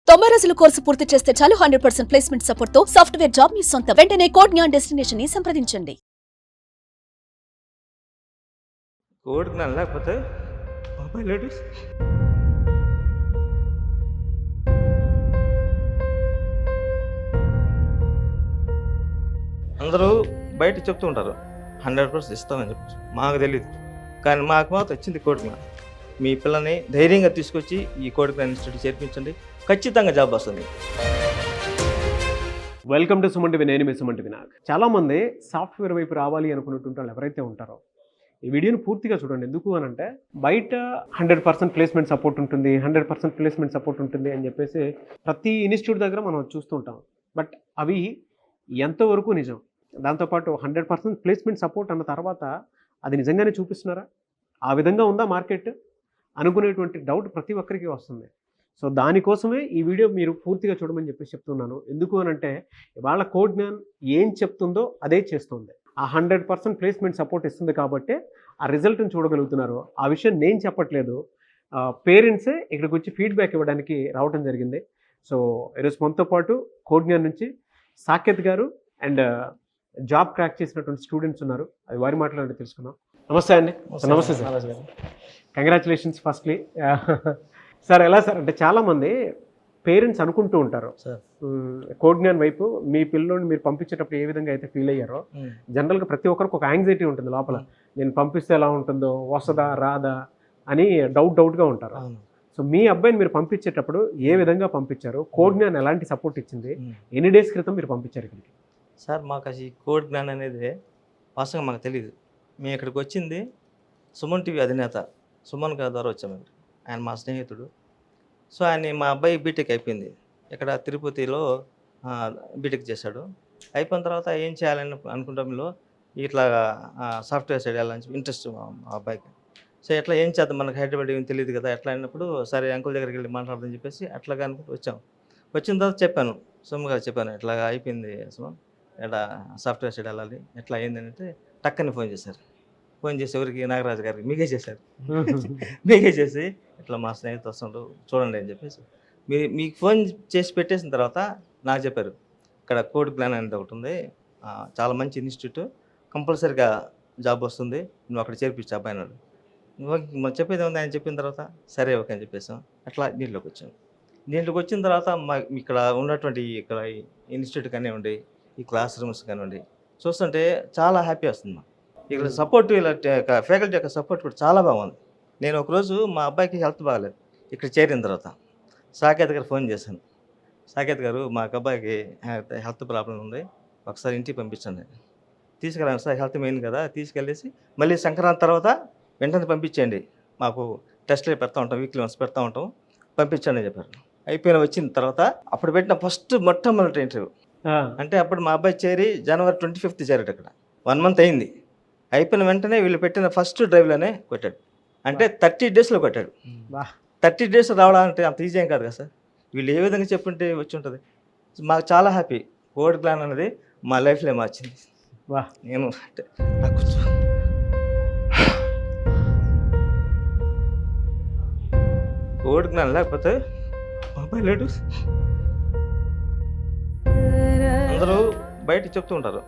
90 రోజుల కోర్సు పూర్తి చేస్తే చాలు 100% ప్లేస్మెంట్ సపోర్ట్ తో సాఫ్ట్వేర్ జాబ్ మీ సొంతం. వెంటనే కోడ్ జ్ఞాన్ డెస్టినేషన్ ని సంప్రదించండి. కోడికి నన్ను లేకపోతే మొబైల్ లేడీస్ అందరూ బయట చెప్తూ ఉంటారు 100% ఇస్తామని చెప్పి మాకు తెలియదు, కానీ మాకు మాత్రం వచ్చింది కోడికి. మీ పిల్లని ధైర్యంగా తీసుకొచ్చి ఈ కోడికి ఇన్స్టిట్యూట్ చేర్పించండి, ఖచ్చితంగా జాబ్ వస్తుంది. Welcome to Suman TV. నేను మీ సుమన్ టీవీ. చాలామంది సాఫ్ట్వేర్ వైపు రావాలి అనుకున్నటువంటి వాళ్ళు ఎవరైతే ఉంటారో ఈ వీడియోని పూర్తిగా చూడండి. ఎందుకు అని అంటే బయట 100% ప్లేస్మెంట్ సపోర్ట్ ఉంటుంది, 100% ప్లేస్మెంట్ సపోర్ట్ ఉంటుంది అని చెప్పేసి ప్రతి ఇన్స్టిట్యూట్ దగ్గర మనం చూస్తుంటాం. బట్ అవి ఎంతవరకు నిజం? దాంతోపాటు 100% ప్లేస్మెంట్ సపోర్ట్ అన్న తర్వాత అది నిజంగానే చూపిస్తున్నారా? ఆ విధంగా ఉందా మార్కెట్ అనుకునేటువంటి డౌట్ ప్రతి ఒక్కరికి వస్తుంది. సో దానికోసమే ఈ వీడియో మీరు పూర్తిగా చూడమని చెప్పేసి చెప్తున్నాను. ఎందుకు అని అంటే ఇవాళ కోడ్ జ్ఞాన్ ఏం చెప్తుందో అదే చేస్తుంది. ఆ 100% ప్లేస్మెంట్ సపోర్ట్ ఇస్తుంది కాబట్టి ఆ రిజల్ట్ని చూడగలుగుతున్నారు. ఆ విషయం నేను చెప్పట్లేదు, పేరెంట్సే ఇక్కడికి వచ్చి ఫీడ్బ్యాక్ ఇవ్వడానికి రావడం జరిగింది. సో ఈరోజు మనతో పాటు కోడ్ జ్ఞాన్ నుంచి సాకేత్ గారు అండ్ జాబ్ క్రాక్ చేసినటువంటి స్టూడెంట్స్ ఉన్నారు. అది వారి మాట్లాడి తెలుసుకుందాం. నమస్తే అండి. నమస్తే సార్. Congratulations firstly. సార్ ఎలా సార్ అంటే చాలామంది పేరెంట్స్ అనుకుంటూ ఉంటారు కోడ్ జ్ఞాన్ వైపు మీ పిల్లోని మీరు పంపించేటప్పుడు ఏ విధంగా అయితే ఫీల్ అయ్యారో జనరల్గా ప్రతి ఒక్కరికి ఒక యాంగ్జైటీ ఉంటుంది లోపల. నేను పంపిస్తే ఎలా ఉంటుందో, వస్తుందా రాదా అని డౌట్గా ఉంటారు. సో మీ అబ్బాయిని మీరు పంపించేటప్పుడు ఏ విధంగా పంపించారు? కోడ్ జ్ఞాన్ ఎలాంటి సపోర్ట్ ఇచ్చింది? ఎన్ని డేస్ క్రితం మీరు పంపించారు ఇక్కడికి? సార్ మాకు అసలు ఈ కోడ్ జ్ఞాన్ అనేది వాస్తవంగా మాకు తెలియదు. మేము ఇక్కడికి వచ్చింది సుమన్ టీవీ అధినేత సుమన్ గారి ద్వారా వచ్చాము. ఆయన మా స్నేహితుడు. సో ఆయన మా అబ్బాయి బీటెక్ అయిపోయింది, ఇక్కడ తిరుపతిలో బీటెక్ చేశాడు. అయిపోయిన తర్వాత ఏం చేయాలని అనుకుంటాంలో ఇట్లా సాఫ్ట్వేర్ సైడ్ వెళ్ళాలని ఇంట్రెస్ట్ మా అబ్బాయికి. సో ఎట్లా ఏం చేద్దాం, మనకు హైదరాబాద్ ఏం తెలియదు కదా. ఎట్లా అయినప్పుడు సరే అంకుల్ దగ్గరికి వెళ్ళి మాట్లాడదని చెప్పేసి అట్లాగా అనుకుంటూ వచ్చాం. వచ్చిన తర్వాత చెప్పాను, సుమన్ గారు చెప్పాను, ఇట్లా అయిపోయింది సుమన్, ఇట్లా సాఫ్ట్వేర్ సైడ్ వెళ్ళాలి, ఎట్లా అయింది అంటే టక్కని ఫోన్ చేశారు. ఫోన్ చేసి ఎవరికి? నాగరాజు గారికి. మీకే చేశారు. మీకే చేసి ఇట్లా మా స్నేహితులు వస్తుండ్రు చూడండి అని చెప్పేసి మీకు ఫోన్ చేసి పెట్టేసిన తర్వాత నాకు చెప్పారు, ఇక్కడ కోడ్ ప్లాన్ అనేది ఒకటి ఉంది, చాలా మంచి ఇన్స్టిట్యూట్, కంపల్సరీగా జాబ్ వస్తుంది, నువ్వు అక్కడ చేర్పించు అబ్బాయి అన్నాడు. చెప్పేది ఉంది. ఆయన చెప్పిన తర్వాత సరే ఓకే అని చెప్పేసాం. అట్లా దీంట్లోకి వచ్చాం. దీంట్లోకి వచ్చిన తర్వాత మా ఇక్కడ ఉన్నటువంటి ఇక్కడ ఇన్స్టిట్యూట్ కానివ్వండి, ఈ క్లాస్ రూమ్స్ కానివ్వండి చూస్తుంటే చాలా హ్యాపీ వస్తుంది మాకు. ఇక్కడ సపోర్ట్ ఇలా ఫ్యాకల్టీ యొక్క సపోర్ట్ కూడా చాలా బాగుంది. నేను ఒకరోజు మా అబ్బాయికి హెల్త్ బాగాలేదు, ఇక్కడ చేరిన తర్వాత సాకేత్ గారు ఫోన్ చేశాను. సాకేత్ గారు మా అబ్బాయికి హెల్త్ ప్రాబ్లం ఉంది, ఒకసారి ఇంటికి పంపించండి. తీసుకెళ్ళాను సార్, హెల్త్ మెయిన్ కదా, తీసుకెళ్ళేసి మళ్ళీ సంక్రాంతి తర్వాత వెంటనే పంపించండి, మాకు టెస్ట్లు పెడతా ఉంటాం, వీక్లీ వన్స్ పెడతా ఉంటాం, పంపించండి అని చెప్పారు. వచ్చిన తర్వాత అప్పుడు పెట్టిన మొట్టమొదటి ఇంటర్వ్యూ అంటే అప్పుడు మా అబ్బాయి చేరి January 25th చేరాడు. అక్కడ 1 month అయింది. అయిపోయిన వెంటనే వీళ్ళు పెట్టిన ఫస్ట్ డ్రైవ్లోనే కొట్టాడు. అంటే 30 daysలో కొట్టాడు. 30 days రావడానికి అంత ఈజీ ఏం కాదు కదా సార్. వీళ్ళు ఏ విధంగా చెప్పుంటే వచ్చి ఉంటుంది. మాకు చాలా హ్యాపీ. కోడ్ ప్లాన్ అనేది మా లైఫ్లో మార్చింది. నేను అంటే నాకు కోడ్ ప్లాన్ లేకపోతే మొబైల్ లేడీస్ అందరూ బయట చెప్తూ ఉంటారు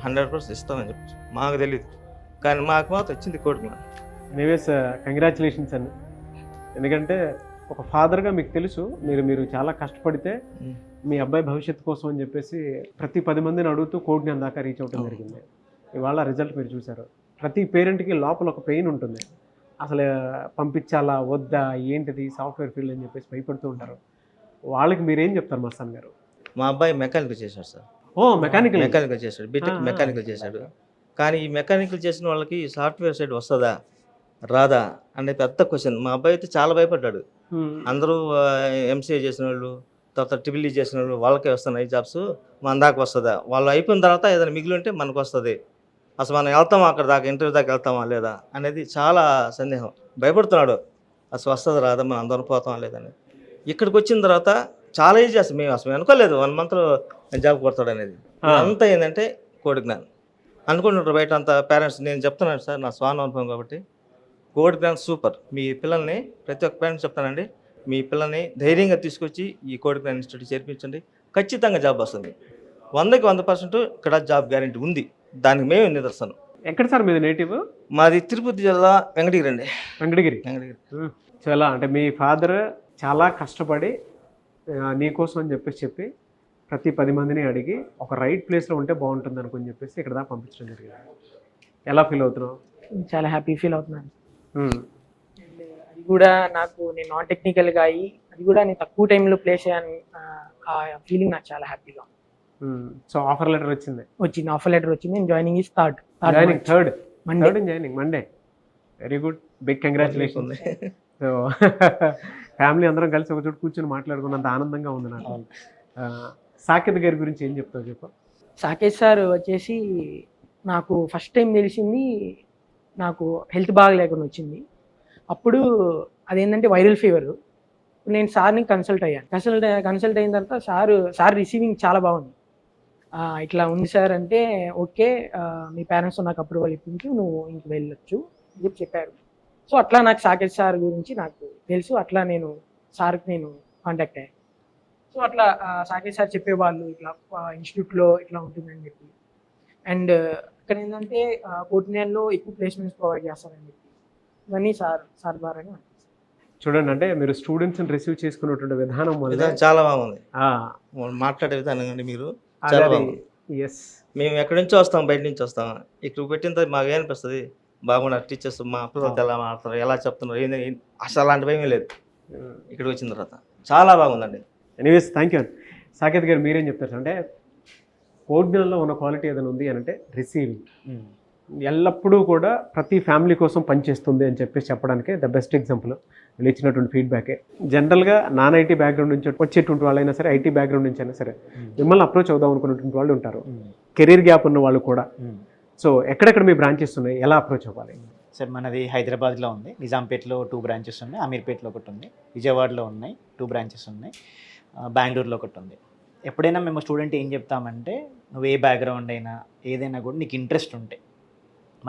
100% ఇస్తామని చెప్పి మాకు తెలియదు, కానీ మాకు మాత్రం వచ్చింది కోడ్ ప్లాన్. ఎనీవేస్ కంగ్రాచులేషన్స్ అండి. ఎందుకంటే ఒక ఫాదర్గా మీకు తెలుసు మీరు చాలా కష్టపడితే మీ అబ్బాయి భవిష్యత్తు కోసం అని చెప్పేసి ప్రతి 10 మందిని అడుగుతూ కోడ్ జ్ఞాన్ దాకా రీచ్ అవ్వడం జరిగింది. ఇవాళ రిజల్ట్ మీరు చూసారు. ప్రతి పేరెంట్కి లోపల ఒక పెయిన్ ఉంటుంది, అసలు పంపించాలా వద్దా, ఏంటిది సాఫ్ట్వేర్ ఫీల్డ్ అని చెప్పేసి భయపడుతూ ఉంటారు. వాళ్ళకి మీరేం చెప్తారు మస్తాన్ గారు? మా అబ్బాయి మెకానికల్ చేశాడు సార్. మెకానికల్ చేశాడు, బీటెక్ మెకానికల్ చేశాడు. కానీ ఈ మెకానికల్ చేసిన వాళ్ళకి సాఫ్ట్వేర్ సైడ్ వస్తుందా రాదా అనే పెద్ద క్వశ్చన్. మా అబ్బాయి అయితే చాలా భయపడ్డాడు. అందరూ MCA చేసిన వాళ్ళు, తర్వాత TEE చేసిన వాళ్ళు, వాళ్ళకే వస్తున్నాయి జాబ్స్, మన దాకా వస్తుందా, వాళ్ళు అయిపోయిన తర్వాత ఏదైనా మిగిలి ఉంటే మనకు వస్తుంది, అసలు మనం వెళ్తామా అక్కడ దాకా, ఇంటర్వ్యూ దాకా వెళ్తామా లేదా అనేది చాలా సందేహం. భయపడుతున్నాడు, అసలు వస్తుంది రాదా, మనం అందరం పోతామా లేదని. ఇక్కడికి వచ్చిన తర్వాత చాలా ఈజీ. అసలు అనుకోలేదు 1 monthలో జాబ్ కొడతాడు అనేది. అంతా ఏంటంటే కోడ్ జ్ఞాన్ అనుకుంటుంటారు బయట అంతా పేరెంట్స్. నేను చెప్తున్నాను సార్, నా స్వాన్ అనుభవం కాబట్టి కోడ్ జ్ఞాన్ సూపర్. మీ పిల్లల్ని ప్రతి ఒక్క పేరెంట్స్ చెప్తానండి, మీ పిల్లని ధైర్యంగా తీసుకొచ్చి ఈ కోడ్ గ్రాండ్ ఇన్స్టిట్యూట్ చేర్పించండి, ఖచ్చితంగా జాబ్ వస్తుంది. 100కి 100% ఇక్కడ జాబ్ గ్యారెంటీ ఉంది. దానికి మేము నిదర్శనం. ఎక్కడ సార్ మీది నేటివ్? మాది తిరుపతి జిల్లా వెంకటగిరి అండి. వెంకటగిరి. వెంకటగిరి. చాలా అంటే మీ ఫాదర్ చాలా కష్టపడి నీకోసం అని చెప్పి ప్రతి 10 మందిని అడిగి ఒక రైట్ ప్లేస్లో ఉంటే బాగుంటుంది అనుకుని చెప్పేసి ఇక్కడ దాకా పంపించడం జరిగింది. ఎలా ఫీల్ అవుతున్నావు? చాలా హ్యాపీ ఫీల్ అవుతున్నాను. అండ్ అది కూడా నేను నాన్ టెక్నికల్గా అయ్యి అది కూడా నేను తక్కువ టైంలో ప్లేస్ అయ్యాను. ఆ ఫీలింగ్ నాకు చాలా హ్యాపీగా ఉంది. సో ఆఫర్ లెటర్ వచ్చింది? వచ్చింది, ఆఫర్ లెటర్ వచ్చింది. నేను joining is third joining Monday. Very good, big congratulation. So family అందరం కలిసి ఒక చోట కూర్చొని మాట్లాడుకున్నంత ఆనందంగా ఉంది నాకు. సాకేత్ గారి గురించి ఏం చెప్తావు చెప్పు. సాకేత్ సార్ వచ్చేసి నాకు ఫస్ట్ టైం తెలిసింది, నాకు హెల్త్ బాగా లేకుండా వచ్చింది. అప్పుడు అదేంటంటే వైరల్ ఫీవర్. నేను సార్ని కన్సల్ట్ అయ్యాను. కన్సల్ట్ అయిన తర్వాత సార్ రిసీవింగ్ చాలా బాగుంది. ఇట్లా ఉంది సార్ అంటే, ఓకే మీ పేరెంట్స్ నాకు అప్రూవల్ ఇప్పించు, నువ్వు ఇంక వెళ్ళొచ్చు అని చెప్పారు. సో అట్లా నాకు సాకేత్ సార్ గురించి నాకు తెలుసు. అట్లా నేను సార్కి కాంటాక్ట్ అయ్యాను. సో అట్లా సాకేత్ సార్ చెప్పేవాళ్ళు ఇట్లా ఇన్స్టిట్యూట్లో ఇట్లా ఉంటుందని చెప్పి. అండ్ ఇక్కడ ఏంటంటే కోటినేల్లో ఎక్కువ ప్లేస్మెంట్స్ ప్రొవైడ్ చేస్తారని చెప్పి ఇవన్నీ సార్ ద్వారానే. చూడండి, అంటే మీరు స్టూడెంట్స్ని రిసీవ్ చేసుకున్నటువంటి విధానం వల్ల చాలా బాగుంది. మాట్లాడే విధానం అండి మీరు చాలా బాగుంది. మేము ఎక్కడి నుంచో వస్తాం, బయట నుంచి వస్తాం. ఇక్కడ పెట్టిన తర్వాత మాకు ఏమనిపిస్తుంది, బాగున్నారు టీచర్స్, మా పిల్లలతో ఎలా మాట్లాడతారు, ఎలా చెప్తున్నారు, అసలు అలాంటివి ఏమీ లేదు. ఇక్కడికి వచ్చిన తర్వాత చాలా బాగుందండి. Anyways thank you. సాకేత్ గారు మీరేం చెప్తారు? అంటే కోడ్నెల్లో ఉన్న క్వాలిటీ ఏదైనా ఉంది అని అంటే రిసీవింగ్. ఎల్లప్పుడూ కూడా ప్రతి ఫ్యామిలీ కోసం పనిచేస్తుంది అని చెప్పేసి చెప్పడానికి ద బెస్ట్ ఎగ్జాంపుల్ వీళ్ళు ఇచ్చినటువంటి ఫీడ్బ్యాకే. జనరల్గా నాన్ ఐటీ బ్యాక్గ్రౌండ్ నుంచి వచ్చేటువంటి వాళ్ళైనా సరే, ఐటీ బ్యాక్గ్రౌండ్ నుంచి అయినా సరే మిమ్మల్ని అప్రోచ్ అవుదాం అనుకున్నటువంటి వాళ్ళు ఉంటారు, కెరీర్ గ్యాప్ ఉన్న వాళ్ళు కూడా. సో ఎక్కడెక్కడ మీ బ్రాంచెస్ ఉన్నాయి, ఎలా అప్రోచ్ అవ్వాలి? సార్ మనది హైదరాబాద్లో ఉంది, నిజాంపేట్లో 2 బ్రాంచెస్ ఉన్నాయి, అమీర్పేట్లో ఒకటి ఉంది, విజయవాడలో ఉన్నాయి 2 బ్రాంచెస్ ఉన్నాయి, బెంగళూరులో ఒకటి ఉంది. ఎప్పుడైనా మేము స్టూడెంట్ ఏం చెప్తామంటే, నువ్వు ఏ బ్యాక్గ్రౌండ్ అయినా ఏదైనా కూడా నీకు ఇంట్రెస్ట్ ఉంటే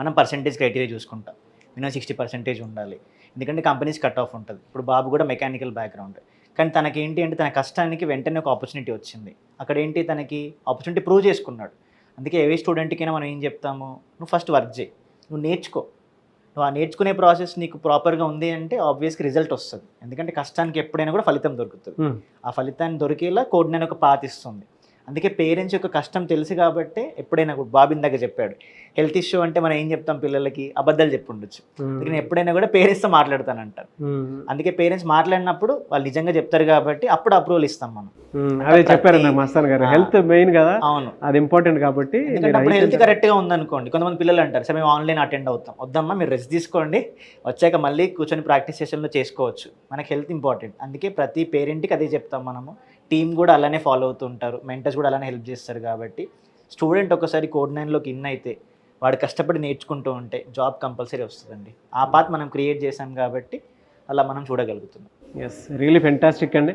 మనం పర్సంటేజ్ క్రైటీరియా చూసుకుంటాం. మినిమం 60% ఉండాలి, ఎందుకంటే కంపెనీస్ కట్ ఆఫ్ ఉంటుంది. ఇప్పుడు బాబు కూడా మెకానికల్ బ్యాక్గ్రౌండ్, కానీ తనకి ఏంటి అంటే తన కష్టానికి వెంటనే ఒక ఆపర్చునిటీ వచ్చింది. అక్కడ ఏంటి తనకి ఆపర్చునిటీ ప్రూవ్ చేసుకున్నాడు. అందుకే ఏ స్టూడెంట్కైనా మనం ఏం చెప్తాము, నువ్వు ఫస్ట్ వర్క్ చేయి, నువ్వు నేర్చుకో. నువ్వు ఆ నేర్చుకునే ప్రాసెస్ నీకు ప్రాపర్గా ఉంది అంటే ఆబ్వియస్గా రిజల్ట్ వస్తుంది. ఎందుకంటే కష్టానికి ఎప్పుడైనా కూడా ఫలితం దొరుకుతుంది. ఆ ఫలితాన్ని దొరికేలా కోడ్నైనా ఒక పాత్ ఇస్తుంది. అందుకే పేరెంట్స్ యొక్క కష్టం తెలుసు కాబట్టి ఎప్పుడైనా కూడా బాబిన్ దగ్గర చెప్పాడు, హెల్త్ ఇష్యూ అంటే మనం ఏం చెప్తాం పిల్లలకి, అబద్ధాలు చెప్పుండొచ్చు. అందుకని ఎప్పుడైనా కూడా పేరెంట్స్తో మాట్లాడతానంటారు. అందుకే పేరెంట్స్ మాట్లాడినప్పుడు వాళ్ళు నిజంగా చెప్తారు కాబట్టి అప్పుడు అప్రూవల్ ఇస్తాం మనం. అదే చెప్పారు మస్తాన్ గారు, హెల్త్ మెయిన్ కదా. అవును, అది ఇంపార్టెంట్ కాబట్టి. అప్పుడు హెల్త్ కరెక్ట్గా ఉందనుకోండి, కొంతమంది పిల్లలు అంటారు సార్ మేము ఆన్లైన్ అటెండ్ అవుతాం, వద్దమ్మా మీరు రెస్ట్ తీసుకోండి, వచ్చాక మళ్ళీ కూర్చొని ప్రాక్టీస్ సెషన్లో చేసుకోవచ్చు. మనకి హెల్త్ ఇంపార్టెంట్. అందుకే ప్రతి పేరెంట్కి అదే చెప్తాం మనము. టీం కూడా అలానే ఫాలో అవుతుంటారు, మెంటర్స్ కూడా అలానే హెల్ప్ చేస్తారు. కాబట్టి స్టూడెంట్ ఒకసారి కోడ్9లోకి ఇన్ అయితే వాడు కష్టపడి నేర్చుకుంటూ ఉంటే జాబ్ కంపల్సరీ వస్తుందండి. ఆ పాత్ మనం క్రియేట్ చేసాం కాబట్టి అలా మనం చూడగలుగుతున్నాం. ఎస్, రియలీ ఫెంటాస్టిక్ అండి.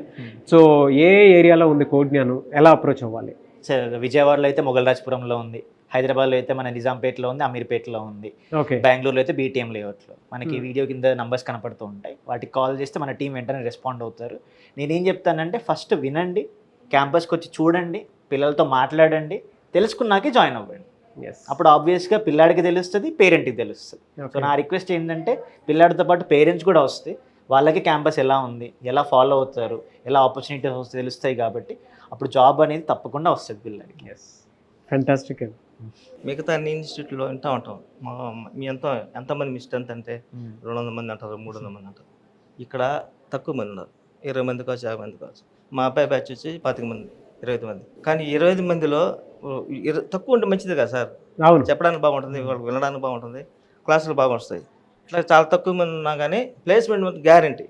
సో ఏ ఏరియాలో ఉంది కోడ్జ్ఞాన్, ఎలా అప్రోచ్ అవ్వాలి? సార్ విజయవాడలో అయితే మొగల్రాజ్పురంలో ఉంది, హైదరాబాద్లో అయితే మన నిజాంపేట్లో ఉంది, అమీర్పేట్లో ఉంది, బెంగళూరులో అయితే బీటీఎం లేఅవుట్లో. మనకి వీడియో కింద నంబర్స్ కనపడుతూ ఉంటాయి, వాటికి కాల్ చేస్తే మన టీం వెంటనే రెస్పాండ్ అవుతారు. నేనేం చెప్తానంటే ఫస్ట్ వినండి, క్యాంపస్కి వచ్చి చూడండి, పిల్లలతో మాట్లాడండి, తెలుసుకున్నాకే జాయిన్ అవ్వండి. అప్పుడు ఆబ్వియస్గా పిల్లాడికి తెలుస్తుంది, పేరెంట్కి తెలుస్తుంది. సో నా రిక్వెస్ట్ ఏంటంటే పిల్లాడితో పాటు పేరెంట్స్ కూడా వస్తే వాళ్ళకి క్యాంపస్ ఎలా ఉంది, ఎలా ఫాలో అవుతారు, ఎలా ఆపర్చునిటీస్ వస్తాయి తెలుస్తాయి. కాబట్టి అప్పుడు జాబ్ అనేది తప్పకుండా వస్తుంది పిల్లలకి. ఫ్యాంటాస్టిక్ అండి. మిగతా అన్ని ఇన్స్టిట్యూట్లో వింటూ ఉంటాం, మీ ఎంతమంది మీ స్ట్రెంత్ అంటే 200 మంది అంటారు, 300 మంది అంటారు. ఇక్కడ తక్కువ మంది ఉన్నారు, 20 మంది కావచ్చు, 50 మంది కావచ్చు. మా అబ్బాయి బ్యాచ్ వచ్చి 25 మంది, 25 మంది. కానీ 25 మందిలో తక్కువ ఉంటే మంచిది కదా సార్, చెప్పడానికి బాగుంటుంది, వినడానికి బాగుంటుంది, క్లాసులు బాగా వస్తాయి. ఇట్లా చాలా తక్కువ మంది ఉన్నా కానీ ప్లేస్మెంట్ గ్యారంటీ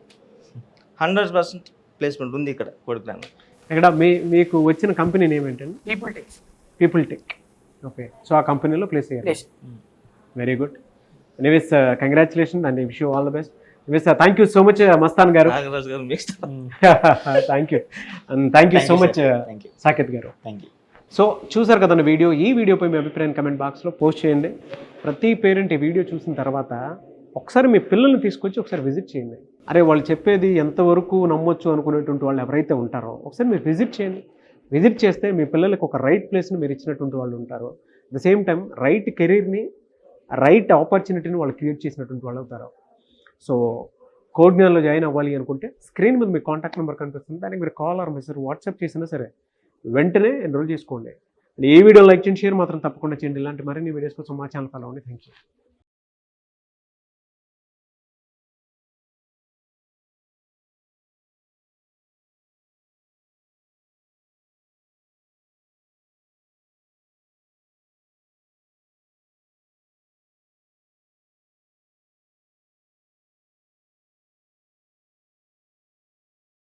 100% ప్లేస్మెంట్ ఉంది ఇక్కడ కోడ్గ్రాన్. ఇక్కడ మీకు వచ్చిన కంపెనీ నేమ్ ఏంటండి? People tech. ఓకే, సో ఆ కంపెనీలో ప్లేస్ అయ్యారు. Very good. Anyways congratulation and wish you all the best. Anyways thank you so much Mastan గారు. Thank you and thank you so much Saketh గారు. Thank you. సో చూసారు కదండి video. ఈ వీడియోపై మీ అభిప్రాయం కమెంట్ బాక్స్లో పోస్ట్ చేయండి. ప్రతి పేరెంట్ ఈ వీడియో చూసిన తర్వాత ఒకసారి మీ పిల్లల్ని తీసుకొచ్చి ఒకసారి విజిట్ చేయండి. అరే వాళ్ళు చెప్పేది ఎంతవరకు నమ్మొచ్చు అనుకునేటువంటి వాళ్ళు ఎవరైతే ఉంటారో ఒకసారి మీరు విజిట్ చేయండి. విజిట్ చేస్తే మీ పిల్లలకు ఒక రైట్ ప్లేస్ని మీరు ఇచ్చినటువంటి వాళ్ళు ఉంటారు. At the same time right కెరీర్ని, రైట్ ఆపర్చునిటీని వాళ్ళు క్రియేట్ చేసినటువంటి వాళ్ళు అవుతారు. సో కోడ్ జ్ఞాన్లో జాయిన్ అవ్వాలి అనుకుంటే స్క్రీన్ మీద మీ కాంటాక్ట్ నెంబర్ కనిపిస్తుంది, దానికి మీరు కాల్ ఆర్ మెసేజ్ వాట్సాప్ చేసినా సరే వెంటనే ఎన్రోల్ చేసుకోండి. ఈ వీడియో లైక్ చేయండి, షేర్ మాత్రం తప్పకుండా చేయండి. ఇలాంటి మరిన్ని వీడియోస్ కోసం మా ఛానల్ ఫాలో అవ్వండి. Thank you.